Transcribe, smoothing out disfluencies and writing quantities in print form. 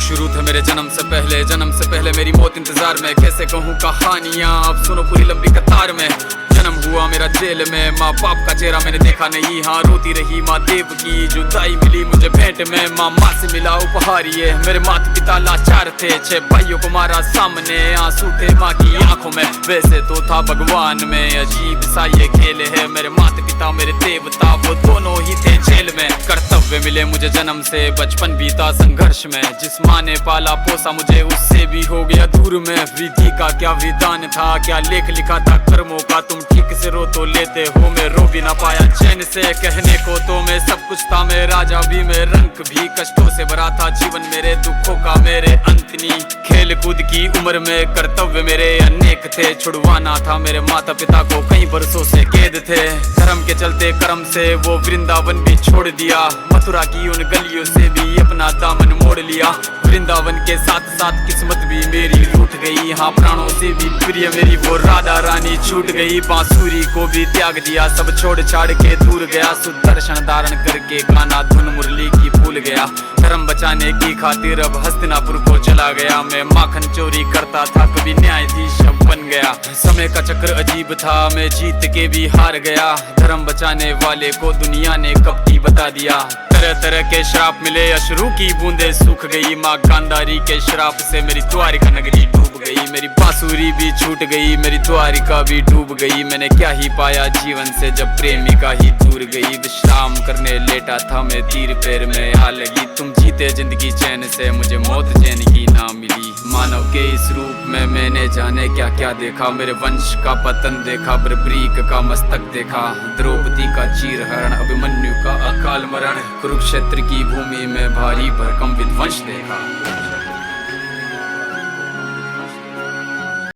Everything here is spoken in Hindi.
शुरू थे मेरे जन्म से पहले मेरी मौत इंतजार में। कैसे कहूँ कहानियाँ, अब सुनो पूरी लंबी कतार में। जन्म हुआ मेरा जेल में, माँ बाप का चेहरा मैंने देखा नहीं। हाँ रोती रही माँ देव की, जुदाई मिली मुझे भेंट में। माँ से मिला उपहार ये, मेरे माता पिता लाचार थे। 6 भाइयों को मारा सामने, आंसू थे माँ की आंखों में। वैसे तो था भगवान में, अजीब सा ये खेल है। मेरे माता पिता मेरे देवता, वो दोनों ही थे जेल में। कर्तव्य मिले मुझे जन्म से, बचपन बीता संघर्ष में। जिस माँ ने पाला पोसा मुझे, उससे भी हो गया दूर में। विधि का क्या विधान था, क्या लेख लिखा था कर्मों का। तुम ठीक से रो तो लेते हो, मैं रो भी ना पाया चैन से। कहने को तो मैं सब कुछ था, मैं राजा भी, मैं रंग भी। कष्टों से भरा था जीवन मेरे, दुखों का मेरे अंत नहीं। खेल कूद की उम्र में कर्तव्य मेरे अनेक थे। छुड़वाना था मेरे माता पिता को, कई बरसों से कैद थे। धर्म के चलते कर्म से वो वृंदावन भी छोड़ दिया। मथुरा की उन गलियों से भी अपना दामन मोड़ लिया। वृंदावन के साथ साथ किस्मत भी मेरी रूठ गई। हाँ प्राणों से भी प्रिय मेरी वो राधा रानी छूट गई। बांसुरी को भी त्याग दिया, सब छोड़ छाड़ के दूर गया। सुदर्शन धारण करके गाना धुन मुरली की भूल गया। धर्म बचाने की खातिर अब हस्तिनापुर को चला गया। मैं माखन चोरी करता था, कभी न्यायाधीश बन गया। समय का चक्र अजीब था, मैं जीत के भी हार गया। धर्म बचाने वाले को दुनिया ने कपटी बता दिया। तरह तरह के श्राप मिले, अश्रु की बूंदे सूख गई। माँ गांधारी के श्राप से मेरी द्वारिका नगरी डूब गई। मेरी बांसुरी भी छूट गई, मेरी द्वारिका भी डूब गई। मैंने क्या ही पाया जीवन से, जब प्रेमिका ही दूर गई। विश्राम करने लेटा था मैं, तीर पैर में आ लगी। तुम जीते जिंदगी चैन से, मुझे मौत चैन की ना मिली। मानव के इस रूप में मैंने जाने क्या क्या देखा। मेरे वंश का पतन देखा, बर्बरीक का मस्तक देखा। द्रौपदी का चीरहरण, अभिमन्यु का अकाल मरण। कुरुक्षेत्र की भूमि में भारी भरकम विध्वंस देखा।